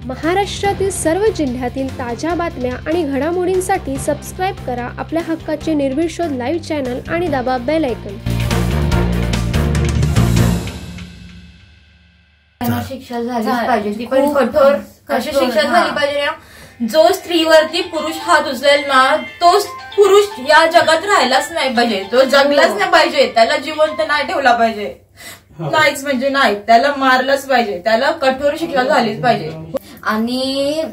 महाराष्ट्रातील सर्व जिल्ह्यातील ताज्या बातम्या आणि घडामोडींसाठी सबस्क्राईब करा आपल्या हक्काचे निर्भीड लाईव्ह चॅनल आणि दाबा बेल आयकॉन. शिक्षा झाली पाहिजे, ती पण कठोर कशी शिक्षा झाली पाहिजे. जो स्त्रीवरती पुरुष हात उचलेल ना, तो पुरुष या जगात राहिलाच नाही पाहिजे, तो जगलाच नाही पाहिजे, त्याला जिवंत नाही ठेवला पाहिजे. नाहीच म्हणजे नाही, त्याला मारलंच पाहिजे, त्याला कठोर शिक्षा झालीच पाहिजे. आणि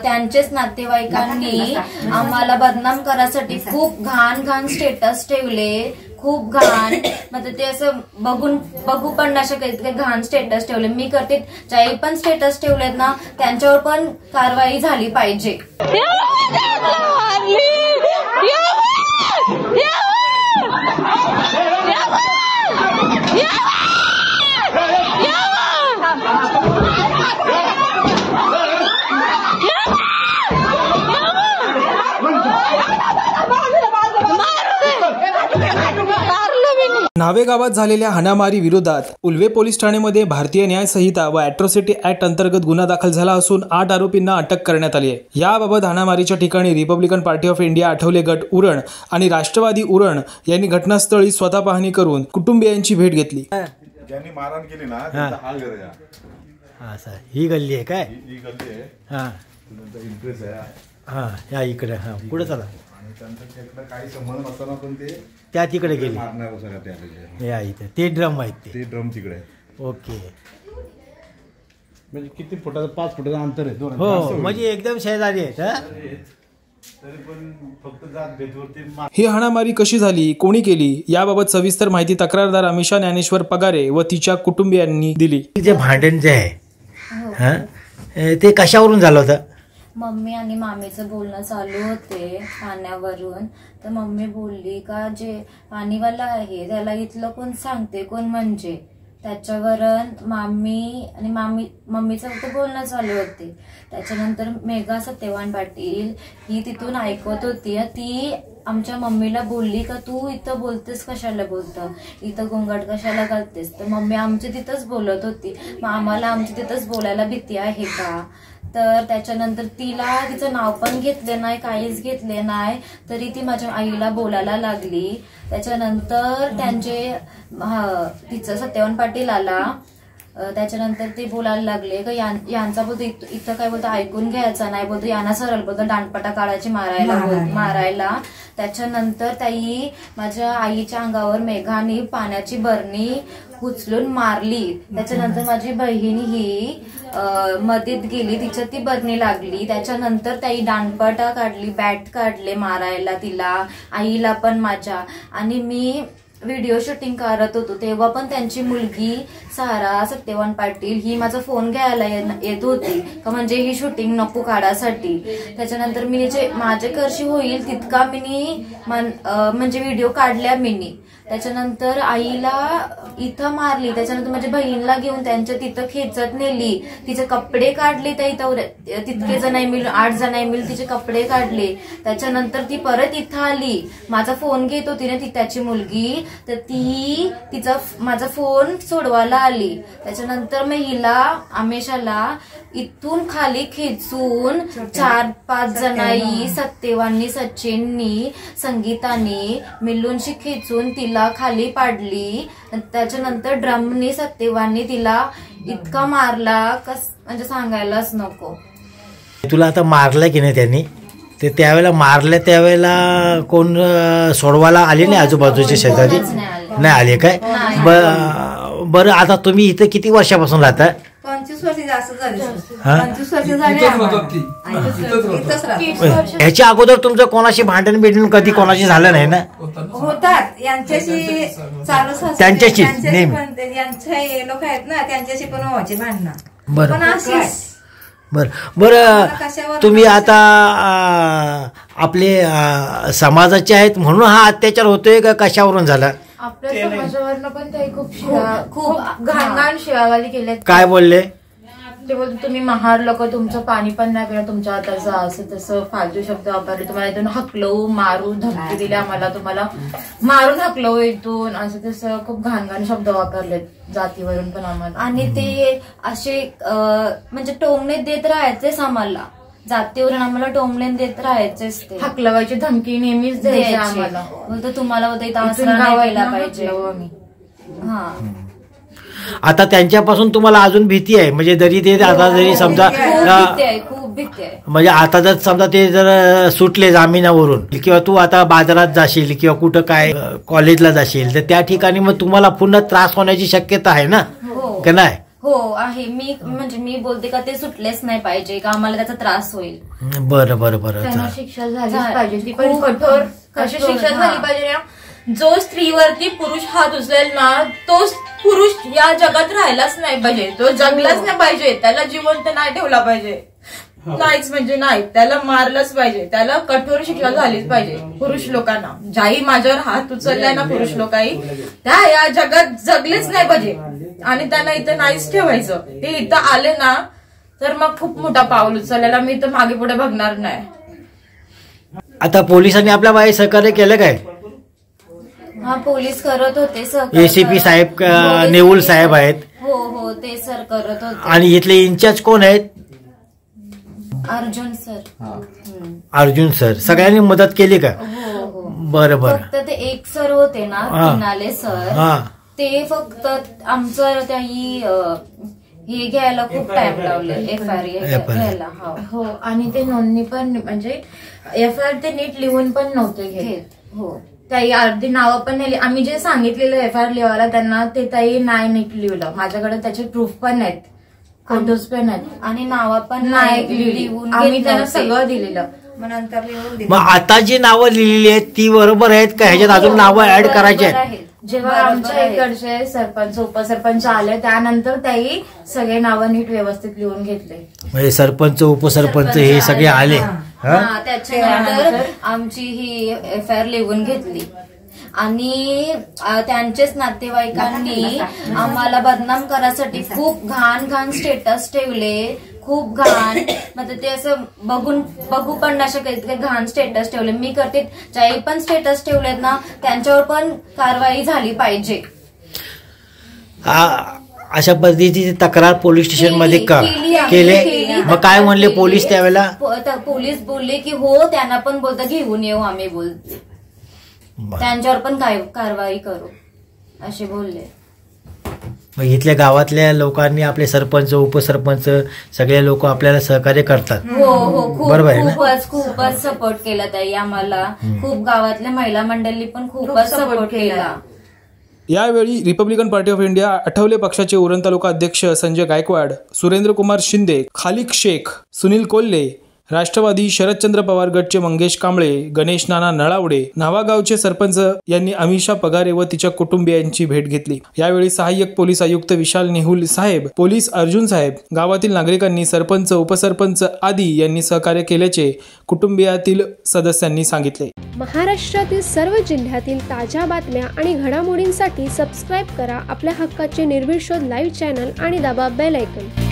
त्यांचेच नातेवाईकांनी आम्हाला बदनाम करायसाठी खूप घाण स्टेटस ठेवले, खूप घाण. म्हणजे ते असं बघू पण नाही शकत इतके घाण स्टेटस ठेवले. मी करते ज्याही पण स्टेटस ठेवलेत ना, त्यांच्यावर पण कारवाई झाली पाहिजे. न्हावे गावात झालेल्या हाणामारी विरोधात उल्वे पोलीस ठाण्यामध्ये भारतीय न्याय संहिता व अॅट्रॉसिटी ऍक्ट अंतर्गत गुन्हा दाखल झाला असून 8 आरोपींना अटक करण्यात आली आहे. याबाबत हाणामारीच्या ठिकाणी Republican party of India Athawale गट उरण आणि राष्ट्रवादी उरण यांनी घटनास्थळी स्वतः पाहणी करून कुटुंबियांची भेट घेतली. ज्यांनी मारहाण केली ना त्यांचा हाल करूया. हां सर, ही गल्ली आहे काय? ही गल्ली आहे. हां, इंटरेस्ट आहे. हां, या इकडे. हां, पुढे चला. आणि त्यांचा तिकडे काही संबंध नसताना पण ते त्या तिकडे गेले. मारणार सगळं त्या या इथे ते ड्रम आहेत, ते ड्रम तिकडे आहे. ओके. म्हणजे किती फुटाचं? 5 फुटाचं अंतर आहे. हो, म्हणजे एकदम शेजारी आहेत. तरी पण फक्त जात भेदवरती. ही हाणामारी कशी झाली, कोणी केली, याबाबत सविस्तर माहिती तक्रारदार अमिषा ज्ञानेश्वर पगारे व तिच्या कुटुंबियांनी दिली. जे भांडण जे आहे ते कशावरून झालं होतं? मम्मी आणि मामीचं बोलणं चालू होते पाण्यावरून. तर मम्मी बोलली का जे पाणीवाला आहे त्याला इथलं कोण सांगते, कोण म्हणजे. त्याच्यावरून मामी आणि मम्मीचं फक्त बोलणं चालू होते. त्याच्यानंतर मेघा सत्यवान पाटील ही तिथून ऐकत होती. ती आमच्या मम्मीला बोलली का तू इथं बोलतेस, कशाला बोलतं, इथं गोंगाट कशाला घालतेस. तर मम्मी आमची तिथंच बोलत होती. मग आम्हाला आमची तिथंच बोलायला भीती आहे का? तर त्याच्यानंतर तिचं नाव पण घेतले नाही, काहीच घेतले नाही, तरी ती माझ्या आईला बोलायला लागली. त्याच्यानंतर तिचं सत्यवान पाटील आला. त्याच्यानंतर ते बोलायला लागले का यांचा बोलतो इथं काय बोलतो ऐकून घ्यायचा नाही, बोलतो यांना सरळ बोलतो दांडपटा काढायची मारायला. त्याच्यानंतर ताई माझ्या आईच्या अंगावर मेघाने पाण्याची बरणी उचलून मारली. त्याच्यानंतर माझी बहिणी ही मदत गेली, तिच्या ती बरणी लागली. त्याच्यानंतर ताई दांडपटा काढली, बॅट काढले मारायला तिला, आईला पण माझ्या. आणि मी व्हिडिओ शूटिंग करत होतो तेव्हा पण त्यांची मुलगी सारा सत्यवान पाटील ही माझा फोन घ्यायला येत होती का म्हणजे ही शूटिंग नको काढासाठी. त्याच्यानंतर मी माझे करशी होईल तितका मी म्हणजे व्हिडिओ काढल्या मी. त्याच्यानंतर आईला इथं मारली. त्याच्यानंतर माझ्या बहिणीला घेऊन त्यांच्या तिथं खेचत नेली, तिचे कपडे काढले. त्या इथं तितके जण मिळून 8 जण मिळून तिचे कपडे काढले. त्याच्यानंतर ती परत इथं आली, माझा फोन घेत होती ना ती त्याची मुलगी, तर ती माझा फोन सोडवायला आली. त्याच्यानंतर मग हिला आमेशाला इथून खाली खेचून 4-5 जणांनी सत्यवानी, सचिननी, संगीतानी मिळूनशी खेचून तिला खाली पाडली. त्याच्यानंतर ड्रमनी सत्यवानी तिला इतका मारला म्हणजे सांगायलाच नको. तुला आता मारलं की नाही त्यांनी, ते त्यावेळेला मारलं त्यावेळेला कोण सोडवायला आले नाही? आजूबाजूचे शेजारी नाही आले काय? बरं, आता तुम्ही इथं किती वर्षापासून राहता? 25 वर्ष जास्त झाली. 25 वर्ष झाली. ह्याच्या अगोदर तुमचं कोणाशी भांडण बिडण कधी कोणाशी झालं नाही ना? होतात यांच्याशी चालू, त्यांच्याशी नेहमी यांचे लोक आहेत ना त्यांच्याशी पण व्हायचे भांडणं. बरं, तुम्ही आता आपले समाजाचे आहेत म्हणून हा अत्याचार होतोय का कशावरून झाला? आपल्या समाजावरनं पण ते खूप घाण शिवागाली केल्या. काय बोलले? ते बोलतो तुम्ही महारलं का, तुमचं पाणी पण नाही पिणार, तुमच्या हाताचं असं तसं फालतू शब्द वापरले, तुम्हाला इथून हकलवू मारू धमकी दिली आम्हाला, तुम्हाला मारून हकलवू इथून, असं तसं खूप घाण घाण शब्द वापरले जातीवरून पण आम्हाला. आणि ते असे म्हणजे टोमणे देत राहायचेच आम्हाला, जातीवरून आम्हाला टोमणे देत राहायचेच, ते हकलवायची धमकी नेहमीच द्यायची आम्हाला. बोलतो तुम्हाला होतं इथं आसरा नाही केला पाहिजे. हा आता त्यांच्यापासून तुम्हाला अजून भीती आहे म्हणजे जरी ते आता जरी समजा खूप भीती आहे. म्हणजे आता जर समजा ते जर सुटले जामिनावरून किंवा तू आता बाजारात जाशील किंवा कुठं काय कॉलेजला जाशील तर त्या ठिकाणी मग तुम्हाला पुन्हा त्रास होण्याची शक्यता आहे ना का नाही? हो आहे. मी बोलते का ते सुटलेच नाही पाहिजे का आम्हाला त्याचा त्रास होईल. बरं बरं बरं. त्यांना शिक्षा झालीच पाहिजे, ती पण कठोर कशी शिक्षा झाली पाहिजे. जो स्त्रीवरती पुरुष हात उचलेल ना तो पुरुष या जगात राहिलाच नाही पाहिजे, तो जगलाच नाही पाहिजे, त्याला जिवंत नाही ठेवला पाहिजे, नाहीच म्हणजे नाही, त्याला मारलंच पाहिजे, त्याला कठोर शिक्षा झालीच पाहिजे. पुरुष लोकांना ज्याही माझ्यावर हात उचललाय ना पुरुष लोकांनी त्या या जगात जगलेच नाही पाहिजे आणि त्यांना इथं नाहीच ठेवायचं. ते इथं आले ना तर मग खूप मोठा पाऊल उचललेला मी तर मागे पुढे बघणार नाही. आता पोलिसांनी आपल्या बाई सहकार्य केलं काय? हा पोलीस करत होते, एसीपी साहेब नेऊल साहेब आहेत. हो हो ते सर करत होते. आणि इथले इन्चार्ज कोण आहेत? अर्जुन सर. अर्जुन सर सगळ्यांनी मदत केली का? हो हो. बरं बरं. फक्त ते एक सर होते ना तिनाले सर, ते फक्त आमचं त्याही हे घ्यायला खूप टाइम लावले FIR घ्यायला. हो आणि ते नोंदणी पण म्हणजे FIR ते नीट लिहून पण नव्हते घेत. हो ताई अर्धी नावं पण नाही, आम्ही जे सांगितलेलं FIR लिहायला त्यांना ते ताई नाही नीट लिहिलं. माझ्याकडे त्याचे प्रूफ पण आहेत, फोटोज पण आहेत आणि नावं पण नाही लिहून आम्ही त्यांना सगळं दिलेलं. मग आता जी नावं लिहिलेली आहेत ती बरोबर आहेत का? ह्याच्यात अजून नावं ऍड करायची आहेत? जेव्हा आमच्या इकडचे सरपंच उपसरपंच आले त्यानंतर त्याही सगळे नावं नीट व्यवस्थित लिहून घेतले. म्हणजे सरपंच उपसरपंच हे सगळे आले. त्याच्यानंतर आमची ही FIR लिहून घेतली आणि त्यांचेच नातेवाईकांनी आम्हाला बदनाम करायसाठी खूप घाण घाण स्टेटस ठेवले, खूप घाण. म्हणजे ते असं बघू पण नाही शकत इतके घाण स्टेटस ठेवले. मी करते ज्याही पण स्टेटस ठेवलेत ना त्यांच्यावर पण कारवाई झाली पाहिजे. अशा पद्धतीची तक्रार पोलीस स्टेशन मध्ये केले? मग काय म्हणले पोलीस त्यावेळेला? पोलीस बोलले की हो त्यांना पण बोलता घेऊन येऊ आम्ही, बोलते त्यांच्यावर पण कारवाई करू असे बोलले. मग इथल्या गावातल्या लोकांनी आपले सरपंच उपसरपंच सगळे लोक आपल्याला सहकार्य करतात. हो हो बरोबर आहे ना? खूपच सपोर्ट केला ताई आम्हाला. खूप गावातल्या महिला मंडळी पण खूपच सपोर्ट केला. यावेळी Republican party of India Athawale पक्षाचे उरण तालुका अध्यक्ष संजय गायकवाड, सुरेंद्रकुमार शिंदे, खालिक शेख, सुनील कोल्हे, राष्ट्रवादी शरदचंद्र पवार गटचे मंगेश कांबळे, गणेश नाना नळावडे, नावागावचे सरपंच यांनी अमिषा पगारे व तिच्या कुटुंबियांची भेट घेतली. यावेळी सहाय्यक पोलीस आयुक्त विशाल नेहुल साहेब, पोलीस अर्जुन साहेब, गावातील नागरिकांनी, सरपंच उपसरपंच आदी यांनी सहकार्य केल्याचे कुटुंबियातील सदस्यांनी सांगितले. महाराष्ट्रातील सर्व जिल्ह्यातील ताज्या बातम्या आणि घडामोडींसाठी सबस्क्राईब करा आपल्या हक्काचे निर्भीड शोध लाईव्ह चॅनल आणि दाबा बेल आयकॉन.